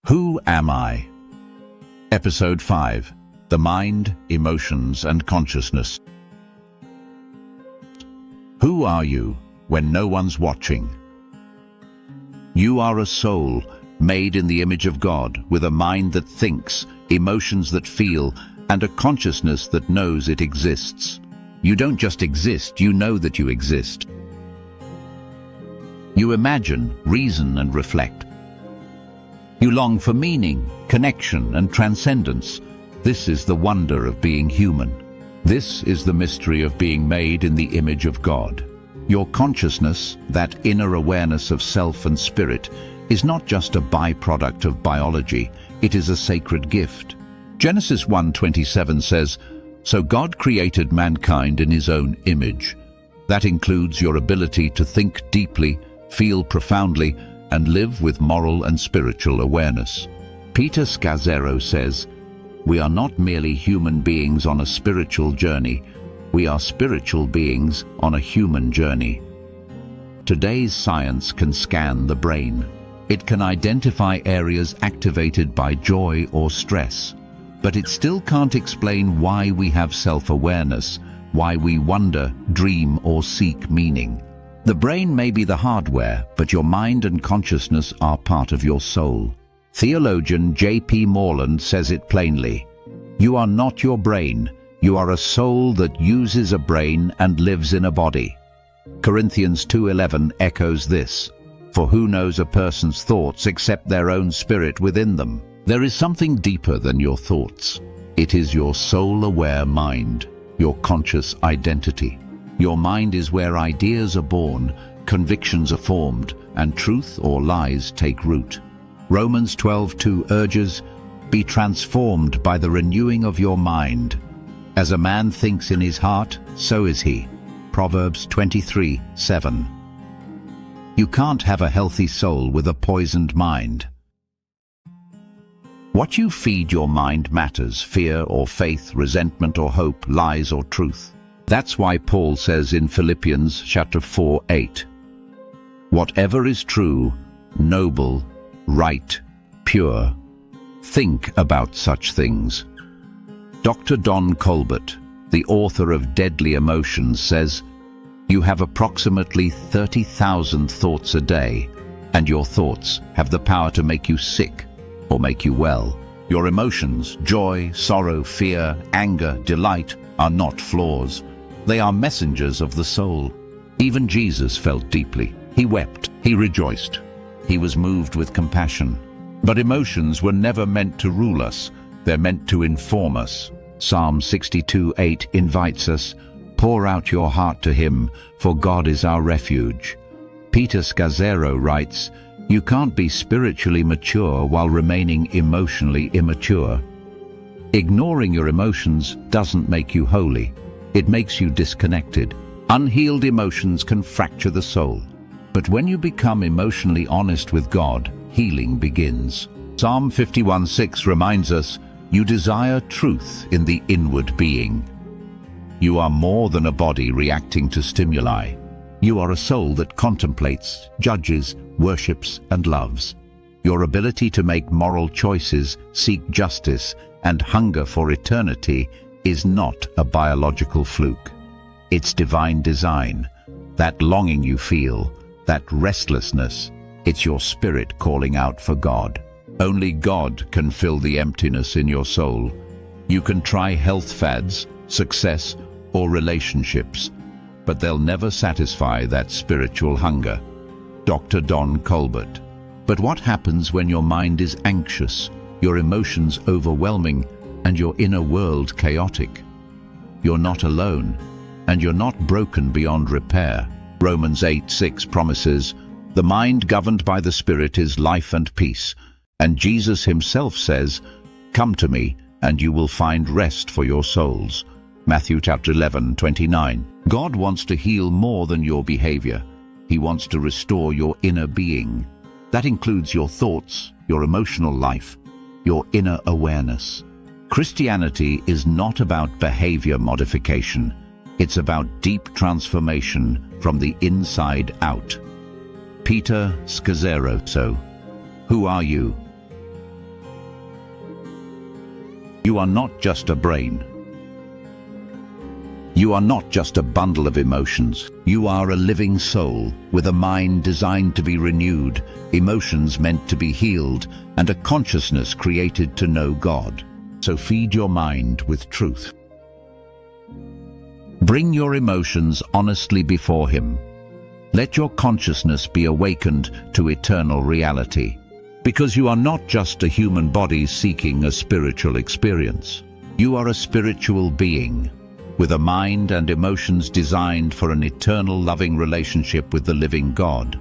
Who am I? Episode 5. The Mind, Emotions and Consciousness. Who are you when no one's watching? You are a soul made in the image of God, with a mind that thinks, emotions that feel, and a consciousness that knows it exists. You don't just exist, you know that you exist. You imagine, reason and reflect. You long for meaning, connection and transcendence. This is the wonder of being human. This is the mystery of being made in the image of God. Your consciousness, that inner awareness of self and spirit, is not just a byproduct of biology, it is a sacred gift. Genesis 1:27 says, "So God created mankind in his own image." That includes your ability to think deeply, feel profoundly, and live with moral and spiritual awareness. Peter Scazzero says, "We are not merely human beings on a spiritual journey, we are spiritual beings on a human journey." Today's science can scan the brain. It can identify areas activated by joy or stress, but it still can't explain why we have self-awareness, why we wonder, dream, or seek meaning. The brain may be the hardware, but your mind and consciousness are part of your soul. Theologian J.P. Moreland says it plainly, "You are not your brain, you are a soul that uses a brain and lives in a body." Corinthians 2:11 echoes this, "For who knows a person's thoughts except their own spirit within them?" There is something deeper than your thoughts. It is your soul-aware mind, your conscious identity. Your mind is where ideas are born, convictions are formed, and truth or lies take root. Romans 12:2 urges, "Be transformed by the renewing of your mind. As a man thinks in his heart, so is he." Proverbs 23:7. You can't have a healthy soul with a poisoned mind. What you feed your mind matters: fear or faith, resentment or hope, lies or truth. That's why Paul says in Philippians chapter 4:8, "Whatever is true, noble, right, pure, think about such things." Dr. Don Colbert, the author of Deadly Emotions, says, "You have approximately 30,000 thoughts a day, and your thoughts have the power to make you sick or make you well." Your emotions, joy, sorrow, fear, anger, delight, are not flaws. They are messengers of the soul. Even Jesus felt deeply. He wept. He rejoiced. He was moved with compassion. But emotions were never meant to rule us. They're meant to inform us. Psalm 62:8 invites us, "Pour out your heart to him, for God is our refuge." Peter Scazzero writes, "You can't be spiritually mature while remaining emotionally immature." Ignoring your emotions doesn't make you holy. It makes you disconnected. Unhealed emotions can fracture the soul. But when you become emotionally honest with God, healing begins. Psalm 51:6 reminds us, "You desire truth in the inward being." You are more than a body reacting to stimuli. You are a soul that contemplates, judges, worships, and loves. Your ability to make moral choices, seek justice, and hunger for eternity is not a biological fluke. It's divine design. That longing you feel, that restlessness, it's your spirit calling out for God. Only God can fill the emptiness in your soul. You can try health fads, success, or relationships, but they'll never satisfy that spiritual hunger. Dr. Don Colbert. But what happens when your mind is anxious, your emotions overwhelming, and your inner world chaotic? You're not alone, and you're not broken beyond repair. Romans 8:6 promises, "The mind governed by the Spirit is life and peace." And Jesus himself says, "Come to me, and you will find rest for your souls." Matthew chapter 11:29. God wants to heal more than your behavior. He wants to restore your inner being. That includes your thoughts, your emotional life, your inner awareness. Christianity is not about behavior modification. It's about deep transformation from the inside out. Peter Scazzero. So, who are you? You are not just a brain. You are not just a bundle of emotions. You are a living soul with a mind designed to be renewed, emotions meant to be healed, and a consciousness created to know God. So feed your mind with truth. Bring your emotions honestly before Him. Let your consciousness be awakened to eternal reality. Because you are not just a human body seeking a spiritual experience. You are a spiritual being, with a mind and emotions designed for an eternal loving relationship with the living God.